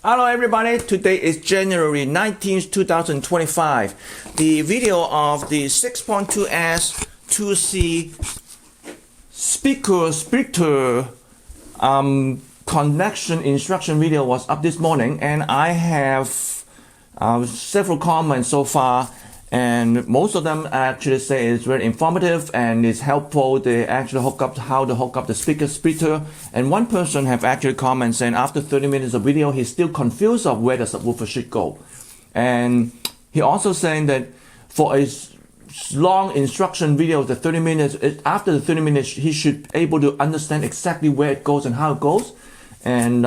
Hello everybody, today is January 19th, 2025. The video of the 6.2S 2C speaker splitter connection instruction video was up this morning, and I have several comments so far, and most of them actually say it's very informative and it's helpful. They actually how to hook up the speaker splitter. And one person have actually commented saying after 30 minutes of video, he's still confused of where the subwoofer should go. And he also saying that for a long instruction video, the 30 minutes, after the 30 minutes, he should be able to understand exactly where it goes and how it goes. And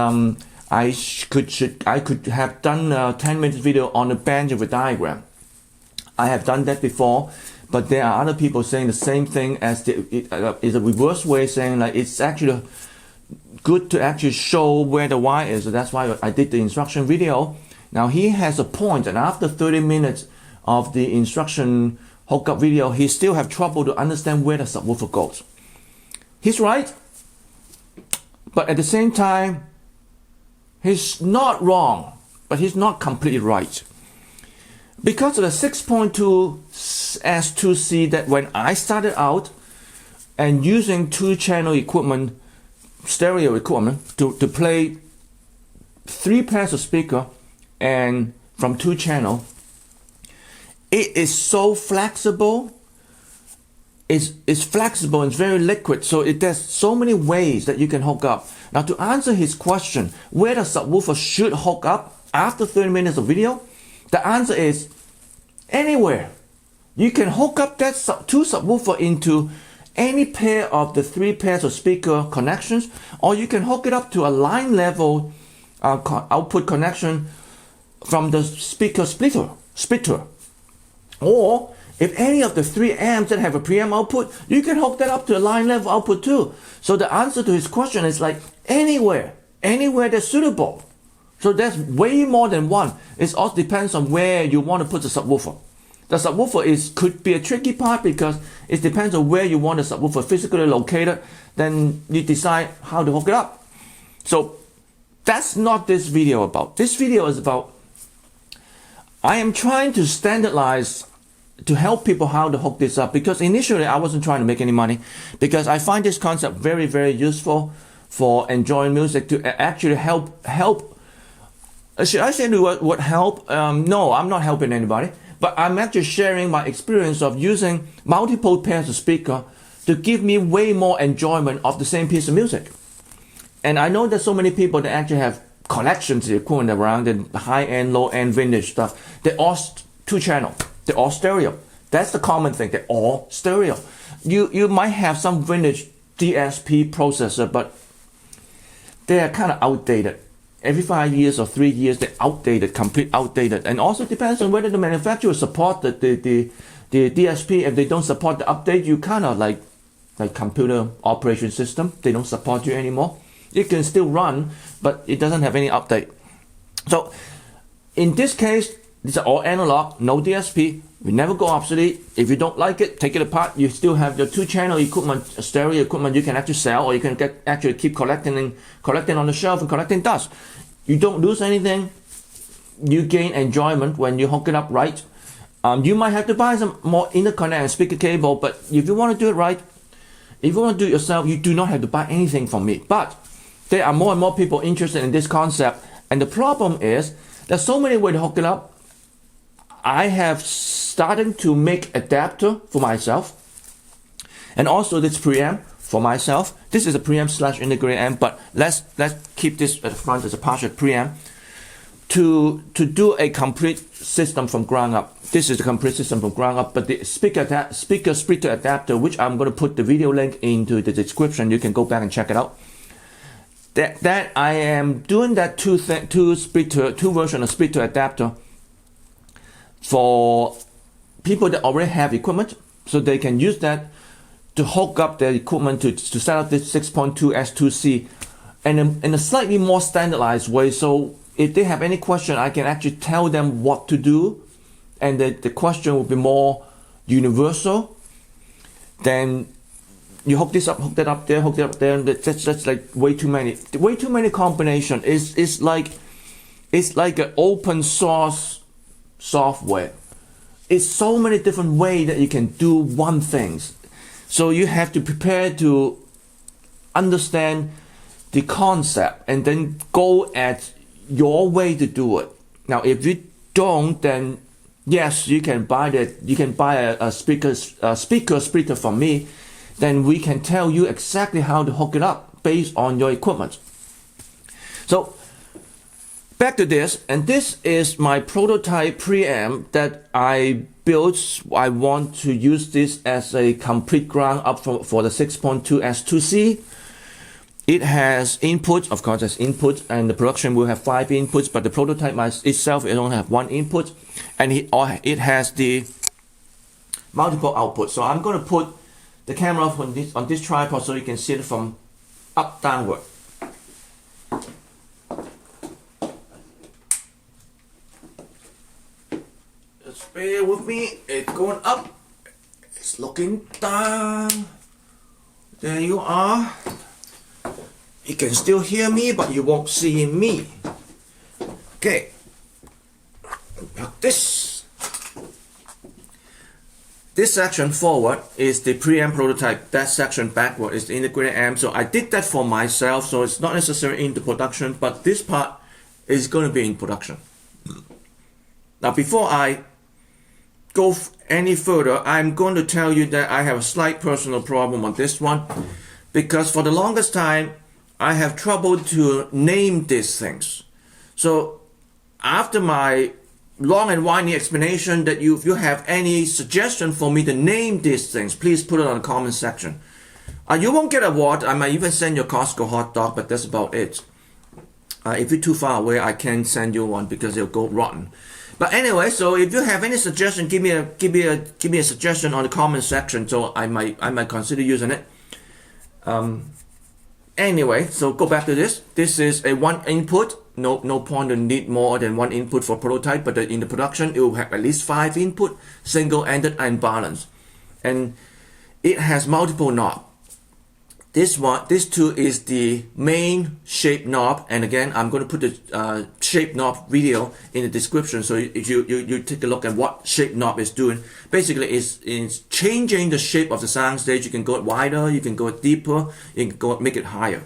I could have done a 10-minute video on the bandwidth diagram. I have done that before, but there are other people saying the same thing as is a reverse way, saying like it's actually good to actually show where the wire is. So that's why I did the instruction video. Now he has a point, and after 30 minutes of the instruction hookup video, he still have trouble to understand where the subwoofer goes. He's right, but at the same time, he's not wrong, but he's not completely right. Because of the 6.2 S2C, that when I started out and using two-channel equipment, stereo equipment, to play 3 pairs of speaker and from 2 channel, it is so flexible. It's flexible and it's very liquid, so there's so many ways that you can hook up. Now, to answer his question, where the subwoofer should hook up after 30 minutes of video, the answer is anywhere. You can hook up that 2 subwoofer into any pair of the 3 pairs of speaker connections, or you can hook it up to a line level output connection from the speaker splitter. Or if any of the 3 amps that have a preamp output, you can hook that up to a line level output too. So the answer to his question is like anywhere that's suitable. So there's way more than one. It all depends on where you want to put the subwoofer. The subwoofer could be a tricky part because it depends on where you want the subwoofer physically located. Then you decide how to hook it up. So that's not this video about. This video is about, I am trying to standardize to help people how to hook this up, because initially I wasn't trying to make any money, because I find this concept very, very useful for enjoying music, to actually help. Should I say what help? No, I'm not helping anybody, but I'm actually sharing my experience of using multiple pairs of speaker to give me way more enjoyment of the same piece of music. And I know there's so many people that actually have collections of equipment around, and high-end, low-end, vintage stuff. They're all 2 channel. They're all stereo. That's the common thing. They're all stereo. You might have some vintage DSP processor, but they are kind of outdated. Every 5 years or 3 years, they're outdated, complete outdated. And also depends on whether the manufacturer support the DSP. If they don't support the update, you kind of like computer operation system. They don't support you anymore. It can still run, but it doesn't have any update. So in this case, these are all analog, no DSP. We never go obsolete. If you don't like it, take it apart. You still have your 2-channel equipment, stereo equipment you can actually sell, or you can actually keep collecting on the shelf and collecting dust. You don't lose anything. You gain enjoyment when you hook it up right. You might have to buy some more interconnect and speaker cable, but if you want to do it right, if you want to do it yourself, you do not have to buy anything from me. But there are more and more people interested in this concept, and the problem is there's so many ways to hook it up. I have started to make adapter for myself, and also this preamp for myself. This is a preamp / integrated amp, but let's keep this at the front as a partial preamp to do a complete system from ground up. This is the complete system from ground up, but the speaker splitter adapter, which I'm going to put the video link into the description, you can go back and check it out. That I am doing that two version of splitter adapter for people that already have equipment, so they can use that to hook up their equipment to set up this 6.2 S2C in a slightly more standardized way. So if they have any question, I can actually tell them what to do, and the question will be more universal. Then you hook this up, hook that up there, hook that up there, and that's like way too many combination. It's It's like an open source software. It's so many different ways that you can do one thing. So you have to prepare to understand the concept and then go at your way to do it. Now, if you don't, then yes, you can buy that. You can buy a speaker splitter from me. Then we can tell you exactly how to hook it up based on your equipment. So back to this, and this is my prototype preamp that I built. I want to use this as a complete ground up for the 6.2 S2C. It has input, of course, there's input, and the production will have 5 inputs, but the prototype itself, it only have 1 input, and it has the multiple outputs. So I'm going to put the camera on this tripod so you can see it from up downward. Just bear with me. It's going up. It's looking down. There you are. You can still hear me, but you won't see me. Okay. Like this. This section forward is the preamp prototype. That section backward is the integrated amp. So I did that for myself, so it's not necessarily into production, but this part is going to be in production. Now, before I go any further, I'm going to tell you that I have a slight personal problem on this one, because for the longest time, I have trouble to name these things. So after my long and winding explanation, that if you have any suggestion for me to name these things, please put it on the comment section. You won't get a award. I might even send you a Costco hot dog, but that's about it. If you're too far away, I can't send you one because it'll go rotten. But anyway, so if you have any suggestion, give me a suggestion on the comment section, so I might consider using it. Anyway, so go back to this. This is a 1 input. No point to need more than 1 input for prototype, but in the production, it will have at least 5 input, single-ended and balanced. And it has multiple knobs. This two is the main shape knob, and again, I'm going to put the shape knob video in the description, so you take a look at what shape knob is doing. Basically, it's changing the shape of the sound stage. You can go wider, you can go deeper, you can go make it higher.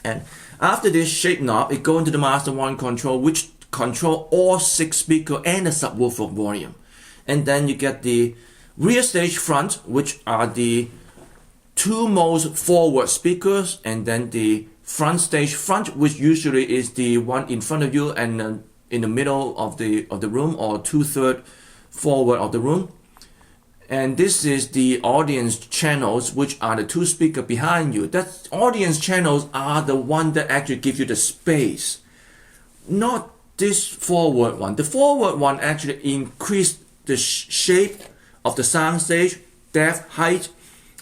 And after this shape knob, it goes into the master 1 control, which control all 6 speakers and the subwoofer volume. And then you get the rear stage front, which are the 2 most forward speakers, and then the front stage front, which usually is the one in front of you and in the middle of the room, or 2/3 forward of the room. And this is the audience channels, which are the 2 speakers behind you. That audience channels are the one that actually give you the space, not this forward one. The forward one actually increase the shape of the sound stage, depth, height.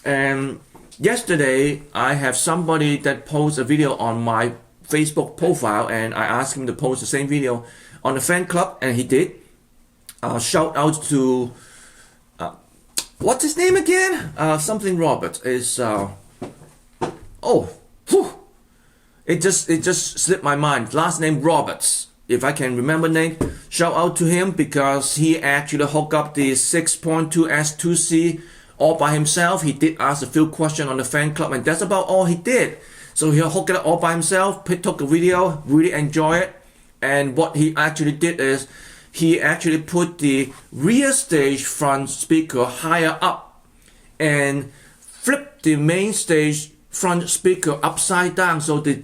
And yesterday, I have somebody that posts a video on my Facebook profile, and I asked him to post the same video on the fan club, and he did. Shout out to what's his name again? Something Robert is. It just slipped my mind. Last name Roberts. If I can remember name, shout out to him, because he actually hooked up the 6.2 S2C all by himself. He did ask a few questions on the fan club, and that's about all he did. So he hooked it up all by himself, took a video, really enjoyed it. And what he actually did is, he actually put the rear stage front speaker higher up and flipped the main stage front speaker upside down. So the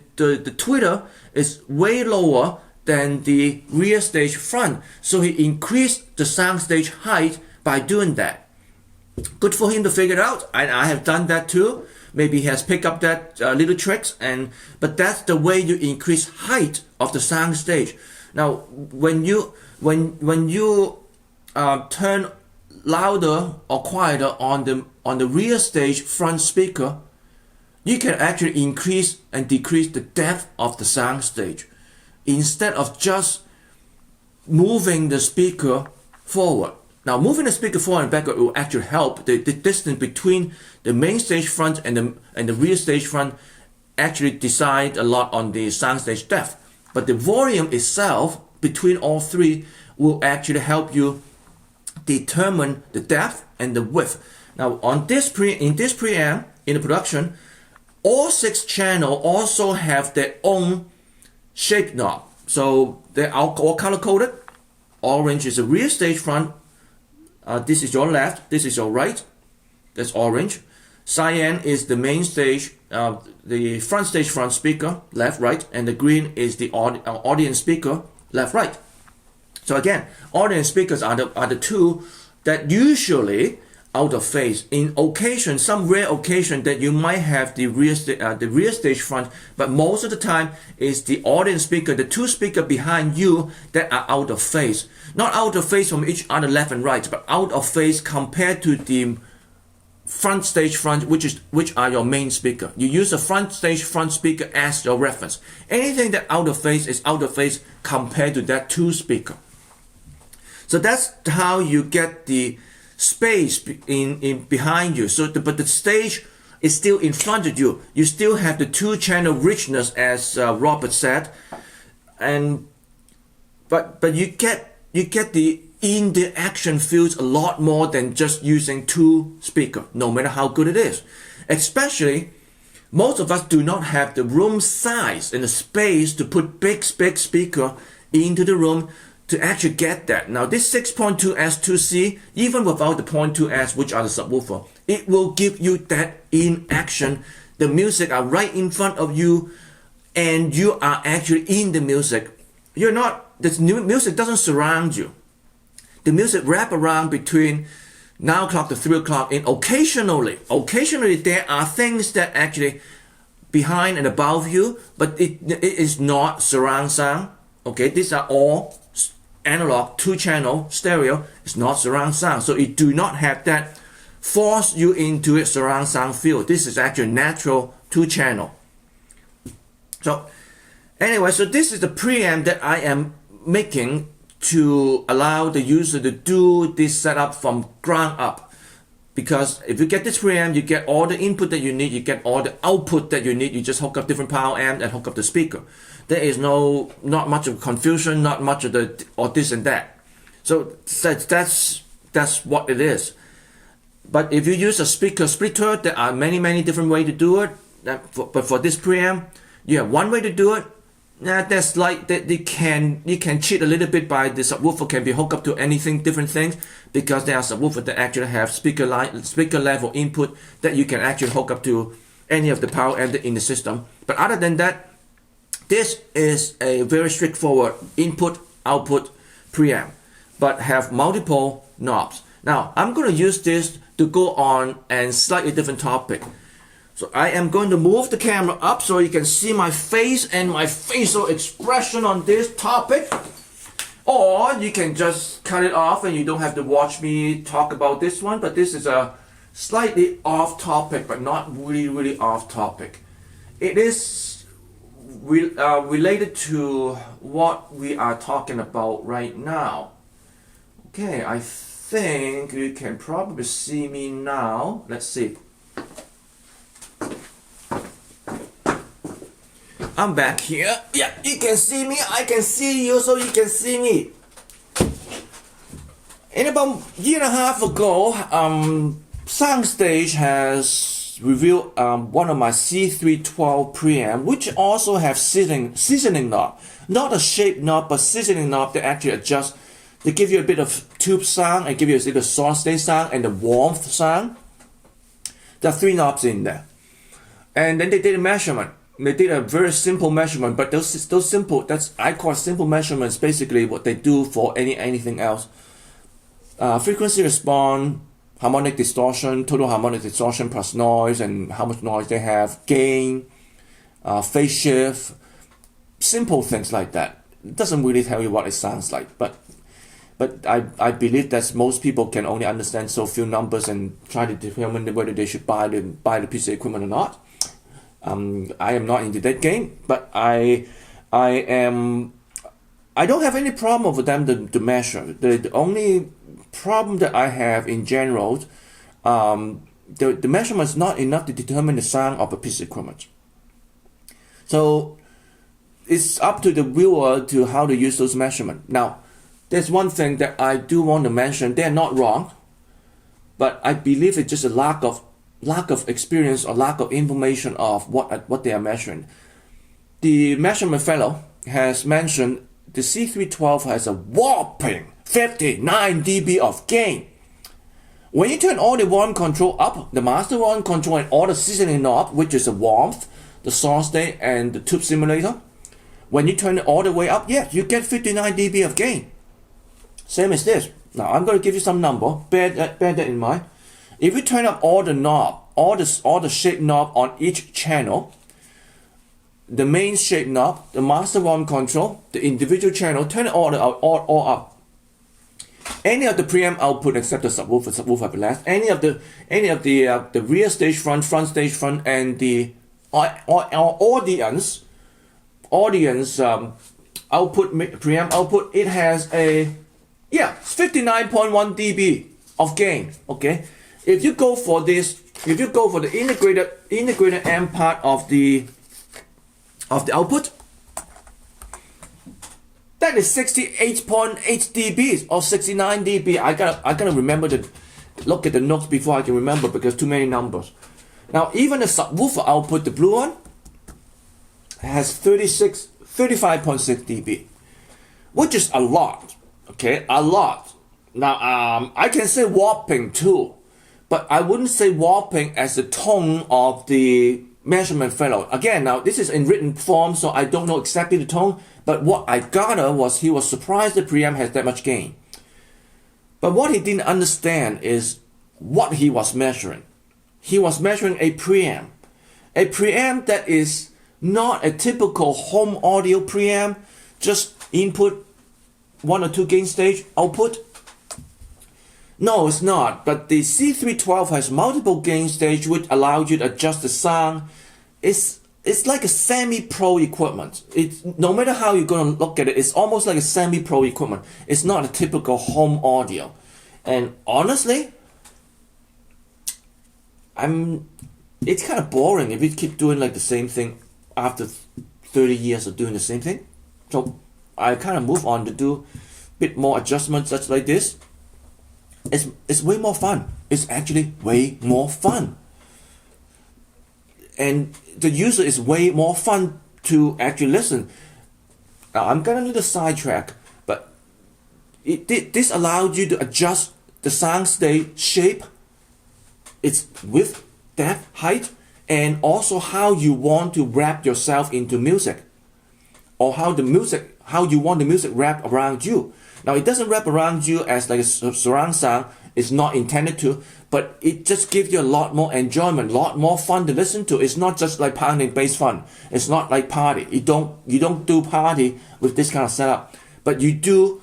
tweeter is way lower than the rear stage front. So he increased the sound stage height by doing that. Good for him to figure it out. I have done that too. Maybe he has picked up that little tricks, but that's the way you increase height of the sound stage. Now, when you turn louder or quieter on the rear stage front speaker, you can actually increase and decrease the depth of the sound stage, instead of just moving the speaker forward. Now, moving the speaker forward and backward will actually help the distance between the main stage front and the rear stage front actually decide a lot on the sound stage depth. but the volume itself between all three will actually help you determine the depth and the width. Now on this in this preamp, in the production, all 6 channels also have their own shape knob. So they're all color coded. Orange is the rear stage front. This is your left. This is your right. That's orange. Cyan is the main stage, the front stage front speaker, left, right, and the green is the audience speaker, left, right. So again, audience speakers are the two that usually out of phase. In occasion, some rare occasion that you might have the rear stage front, but most of the time is the audience speaker, the 2 speakers behind you that are out of phase. Not out of phase from each other left and right, but out of phase compared to the front stage front, which are your main speaker. You use the front stage front speaker as your reference. Anything that out of phase is out of phase compared to that 2 speaker. So that's how you get the space in behind you. So but the stage is still in front of you. You still have the 2-channel richness, as Robert said, and but you get the in the action feels a lot more than just using 2 speakers, no matter how good it is. Especially, most of us do not have the room size and the space to put big speaker into the room to actually get that. Now this 6.2S2C, even without the 0.2S, which are the subwoofer, it will give you that in action. The music are right in front of you and you are actually in the music. You're not, this new music doesn't surround you. The music wrap around between 9 o'clock to 3 o'clock, and occasionally there are things that actually behind and above you, but it is not surround sound. Okay, these are all analog 2-channel stereo. It's not surround sound, so it do not have that force you into a surround sound feel. This is actually natural 2-channel. So anyway, so this is the preamp that I am making to allow the user to do this setup from ground up. Because if you get this preamp, you get all the input that you need, you get all the output that you need. You just hook up different power amp and hook up the speaker. There is not much of confusion, not much of the or this and that. So that's what it is. But if you use a speaker splitter, there are many different ways to do it. But for this preamp, you have one way to do it. That's like that you can cheat a little bit by the subwoofer can be hooked up to anything, different things, because there are subwoofers that actually have speaker level input that you can actually hook up to any of the power amp in the system. But other than that, this is a very straightforward input output preamp, but have multiple knobs. Now I'm going to use this to go on a slightly different topic. So I am going to move the camera up so you can see my face and my facial expression on this topic. Or you can just cut it off and you don't have to watch me talk about this one. But this is a slightly off topic, but not really off topic. It is related to what we are talking about right now. Okay, I think you can probably see me now. Let's see. I'm back here. Yeah, you can see me. I can see you, so you can see me. In about a year and a half ago, Soundstage has reviewed one of my C312 preamp, which also have seasoning knob. Not a shape knob, but seasoning knob that actually adjust. They give you a bit of tube sound and give you a little soft stage sound and the warmth sound. There are 3 knobs in there. And then they did a measurement. They did a very simple measurement, but those simple, I call simple measurements basically what they do for anything else. Frequency response, harmonic distortion, total harmonic distortion plus noise, and how much noise they have, gain, phase shift, simple things like that. It doesn't really tell you what it sounds like, but I believe that most people can only understand so few numbers and try to determine whether they should buy the piece of equipment or not. I am not into that game, but I don't have any problem with them to measure. The only problem that I have in general, the measurement is not enough to determine the sound of a piece of equipment. So it's up to the viewer to how to use those measurements. Now, there's one thing that I do want to mention. They're not wrong, but I believe it's just a lack of experience or lack of information of what they are measuring. The measurement fellow has mentioned the C312 has a whopping 59 dB of gain. When you turn all the volume control up, the master volume control and all the seasoning knob, which is the warmth, the source state, and the tube simulator, when you turn it all the way up, yes, you get 59 dB of gain. Same as this. Now I'm going to give you some number. Bear that in mind. If you turn up all the knob, all the shape knob on each channel, the main shape knob, the master volume control, the individual channel, turn it all up. Any of the preamp output except the subwoofer blast, any of the rear stage front, stage front, and the audience output, preamp output, it has a 59.1 dB of gain. Okay, if you go for this, if you go for the integrated amp part of the output, that is 68.8 dB or 69 dB. I gotta remember to look at the notes before I can remember because too many numbers. Now even the subwoofer output, the blue one, has 35.6 dB, which is a lot. Okay, a lot. Now I can say whopping too, but I wouldn't say whopping as the tone of the measurement fellow. Again, now this is in written form, so I don't know exactly the tone, but what I gather was he was surprised the preamp has that much gain. But what he didn't understand is what he was measuring. He was measuring a preamp that is not a typical home audio preamp, just input 1 or 2 gain stage, output. No, it's not. But the C312 has multiple gain stage which allows you to adjust the sound. It's like a semi-pro equipment. It's no matter how you're going to look at it, it's almost like a semi-pro equipment. It's not a typical home audio. And honestly, it's kind of boring if you keep doing like the same thing after 30 years of doing the same thing. So I kind of move on to do a bit more adjustments such like this. It's way more fun. It's actually way more fun. And the user is way more fun to actually listen. Now I'm gonna do the sidetrack, but this allows you to adjust the sound state, shape, its width, depth, height, and also how you want to wrap yourself into music, or how you want the music wrap around you. Now it doesn't wrap around you as like a surround sound. It's not intended to, but it just gives you a lot more enjoyment, a lot more fun to listen to. It's not just like pounding bass fun. It's not like party. You don't do party with this kind of setup, but you do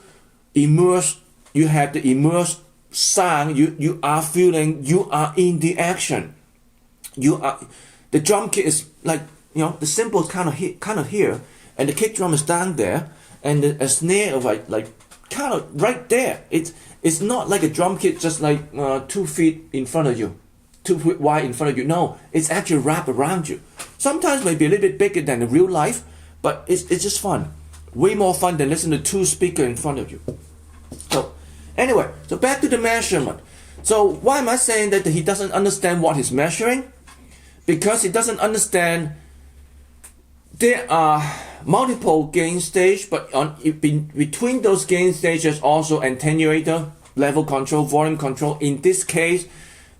immerse. You have the immersed sound. You are feeling. You are in the action. The drum kit is like, the cymbal is kind of here, and the kick drum is down there, and a snare of like kind of right there. It's not like a drum kit just like 2 feet in front of you, 2 feet wide in front of you. No, it's actually wrapped around you. Sometimes maybe a little bit bigger than the real life, but it's just fun. Way more fun than listening to 2 speakers in front of you. So anyway, so back to the measurement. So why am I saying that he doesn't understand what he's measuring? Because he doesn't understand there are multiple gain stage, but between those gain stages also attenuator, level control, volume control. In this case,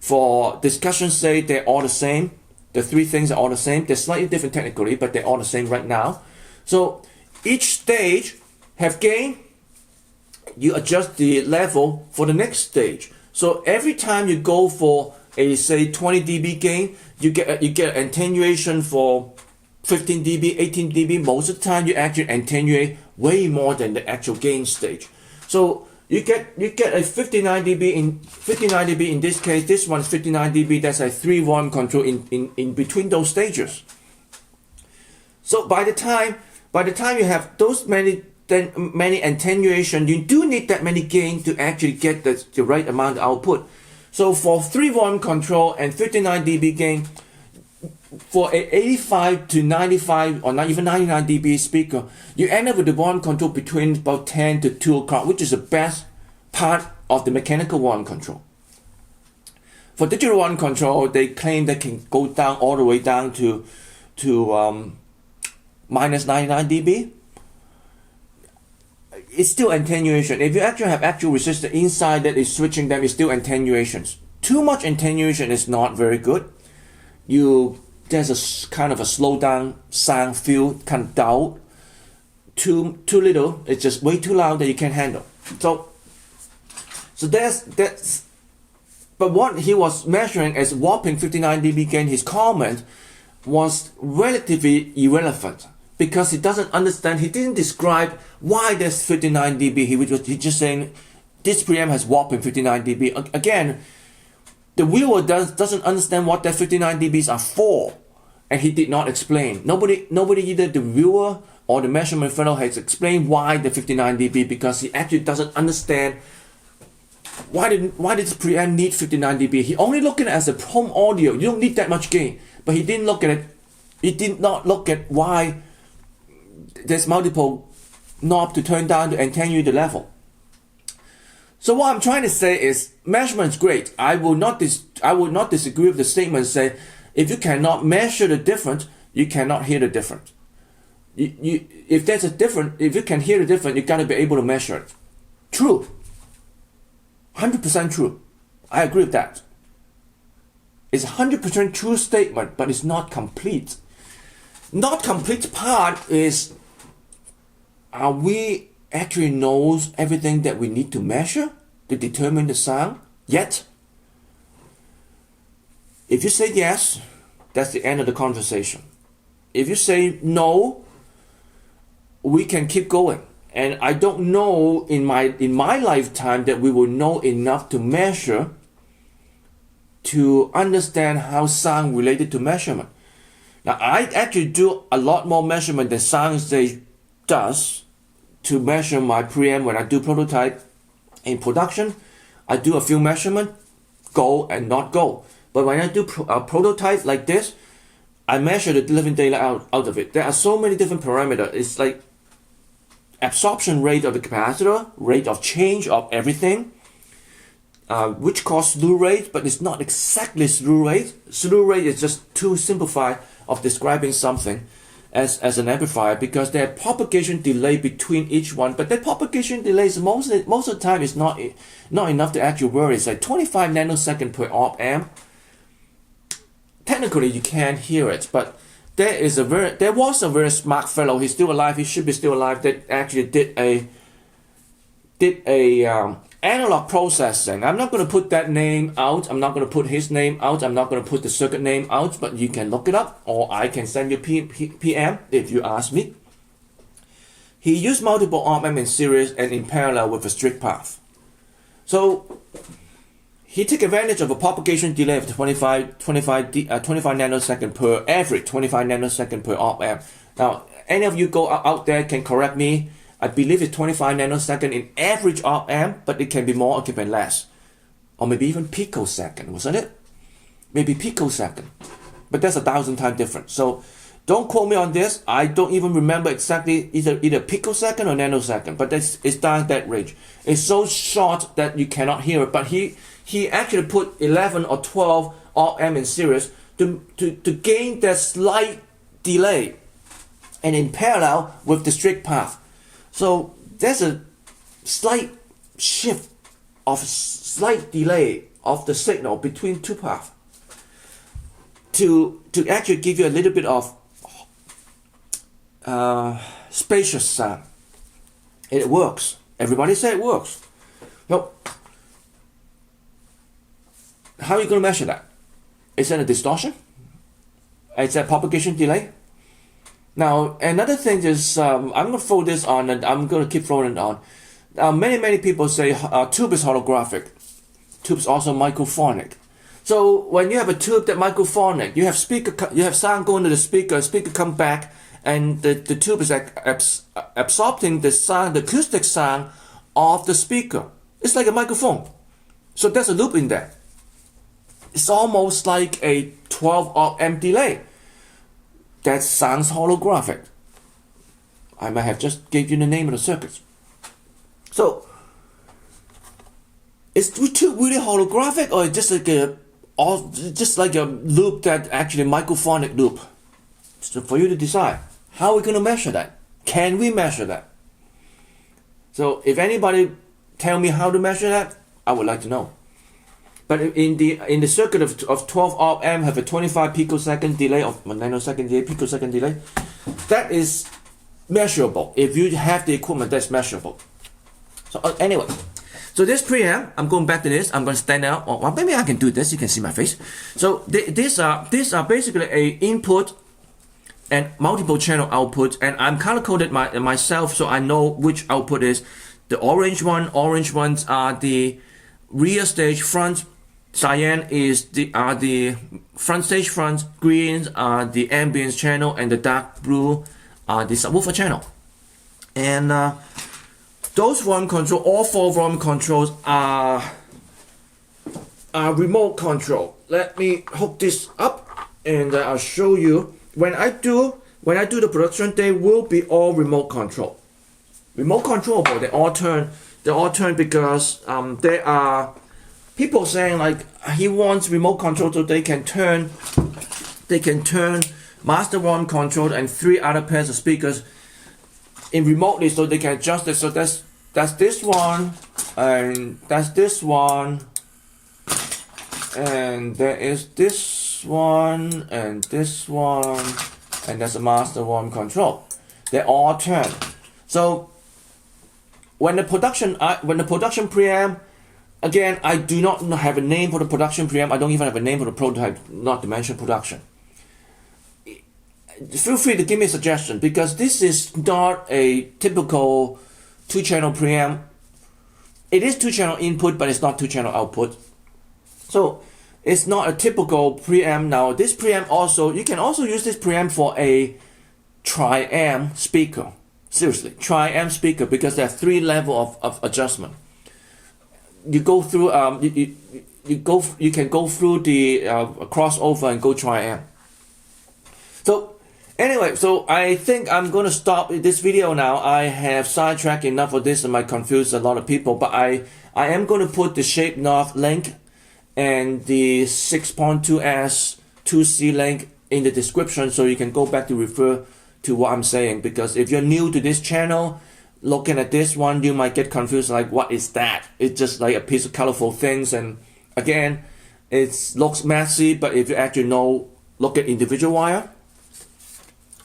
for discussion's sake, they're all the same. The 3 things are all the same. They're slightly different technically, but they're all the same right now. So each stage have gain. You adjust the level for the next stage. So every time you go for a say 20 dB gain, you get attenuation for 15 dB, 18 dB. Most of the time you actually attenuate way more than the actual gain stage. So you get a 59 dB in this case. This one's 59 dB. That's a 3 volume control in between those stages. So by the time you have those many attenuation, you do need that many gain to actually get the right amount of output. So for 3 volume control and 59 dB gain, for a 85 to 95 or not even 99 dB speaker, you end up with the volume control between about 10 to 2 o'clock, which is the best part of the mechanical volume control. For digital volume control, they claim they can go down all the way down to minus 99 dB. It's still attenuation. If you actually have actual resistor inside that is switching them, it's still attenuations. Too much attenuation is not very good. There's a kind of a slow down sound feel, kind of dull. Too little, it's just way too loud that you can't handle. So that's. But what he was measuring as whopping 59 dB gain, his comment was relatively irrelevant because he doesn't understand. He didn't describe why there's 59 dB. He just saying this preamp has whopping 59 dB. Again, the viewer doesn't understand what that 59 dBs are for, and he did not explain. Nobody, either the viewer or the measurement fellow has explained why the 59 dB, because he actually doesn't understand why did this preamp need 59 dB. He only looked at it as a home audio. You don't need that much gain, but he didn't look at it. He did not look at why there's multiple knobs to turn down to attenuate the level. So what I'm trying to say is measurement is great. I will not disagree with the statement say if you cannot measure the difference, you cannot hear the difference. If there's a difference, if you can hear the difference, you gotta be able to measure it. True. 100% true. I agree with that. It's a 100% true statement, but it's not complete. Not complete part is, are we actually knows everything that we need to measure to determine the sound yet? If you say yes, that's the end of the conversation. If you say no, we can keep going. And I don't know in my lifetime that we will know enough to measure to understand how sound related to measurement. Now I actually do a lot more measurement than SoundStage does to measure my preamp when I do prototype. In production, I do a few measurement, go and not go. But when I do a prototype like this, I measure the living daylight out of it. There are so many different parameters. It's like absorption rate of the capacitor, rate of change of everything, which calls slew rate, but it's not exactly slew rate. Slew rate is just too simplified of describing something as an amplifier because there are propagation delay between each one, but that propagation delay is most of the time is not enough to actually worry. It's like 25 nanosecond per op amp. Technically you can't hear it, but there was a very smart fellow. He's still alive. He should be still alive. That actually did a analog processing. I'm not going to put that name out. I'm not going to put his name out. I'm not going to put the circuit name out. But you can look it up, or I can send you PM if you ask me. He used multiple op amp in series and in parallel with a strict path. So he took advantage of a propagation delay of 25 nanosecond per average, 25 nanosecond per op amp. Now, any of you go out there can correct me. I believe it's 25 nanosecond in average op amp, but it can be more or can be less. Or maybe even picosecond, wasn't it? Maybe picosecond. But that's 1,000 times different. So don't quote me on this. I don't even remember exactly either picosecond or nanosecond, but it's down that range. It's so short that you cannot hear it, but he actually put 11 or 12 op amp in series to gain that slight delay and in parallel with the strict path. So there's a slight shift of slight delay of the signal between two paths to actually give you a little bit of spacious sound. It works. Everybody say it works. So how are you going to measure that? Is that a distortion? Is that propagation delay? Now, another thing is, I'm going to throw this on, and I'm going to keep throwing it on. Many people say tube is holographic. Tube is also microphonic. So when you have a tube that microphonic, you have sound going to the speaker come back, and the tube is absorbing the sound, the acoustic sound of the speaker. It's like a microphone. So there's a loop in there. It's almost like a 12 op amp delay. that sounds holographic. I might have just gave you the name of the circuits. So, is it really holographic, or just like a loop that actually microphonic loop? So for you to decide, how are we going to measure that? Can we measure that? So if anybody tell me how to measure that, I would like to know. But in the circuit of 12 op amp have a 25 picosecond delay of nanosecond delay, picosecond delay, that is measurable. If you have the equipment, that's measurable. So anyway, so this preamp, I'm going back to this. I'm going to stand out. Or maybe I can do this. You can see my face. So these are basically a input and multiple channel output, and I'm color coded myself so I know which output is the orange one. Orange ones are the rear stage front. Cyan is the front stage front. Greens are the ambience channel, and the dark blue are the subwoofer channel. And those volume control, all 4 volume controls are remote control. Let me hook this up, and I'll show you. When I do the production, they will be all remote control. Remote controllable. They all turn because there are people saying like he wants remote control so they can turn master volume control and 3 other pairs of speakers in remotely so they can adjust it. So that's this one, and that's this one, and there is this one, and this one, and that's a master volume control. They all turn. So when the production preamp, again, I do not have a name for the production preamp. I don't even have a name for the prototype, not to mention production. Feel free to give me a suggestion, because this is not a typical 2-channel preamp. It is 2-channel input, but it's not 2-channel output. So it's not a typical preamp. Now this preamp also, you can also use this preamp for a tri-amp speaker. Seriously, tri-amp speaker, because there are 3 levels of adjustment. You go through you can go through the crossover and go tri-amp. So anyway, so I think I'm going to stop this video now. I have sidetracked enough of this and might confuse a lot of people, but I am going to put the shape knob link and the 6.2S 2C link in the description, so you can go back to refer to what I'm saying. Because if you're new to this channel, looking at this one, you might get confused, like, what is that? It's just like a piece of colorful things, and again, it looks messy, but if you actually look at individual wire,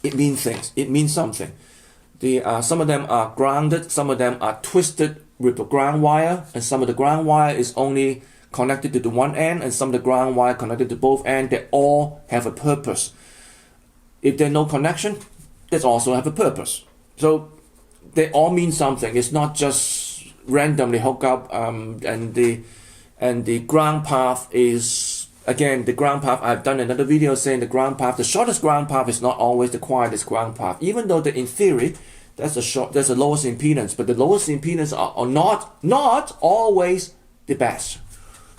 it means things. It means something. Some of them are grounded, some of them are twisted with a ground wire, and some of the ground wire is only connected to the one end, and some of the ground wire connected to both ends. They all have a purpose. If there's no connection, they also have a purpose. So they all mean something. It's not just randomly hook up. And the ground path is, again, the ground path. I've done another video saying the ground path. The shortest ground path is not always the quietest ground path. Even though in theory that's the lowest impedance, but the lowest impedance are not always the best.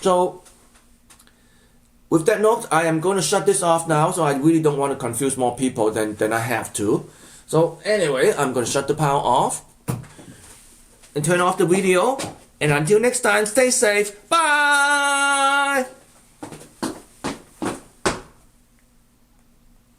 So with that note, I am going to shut this off now. So I really don't want to confuse more people than I have to. So anyway, I'm going to shut the power off and turn off the video. And until next time, stay safe. Bye!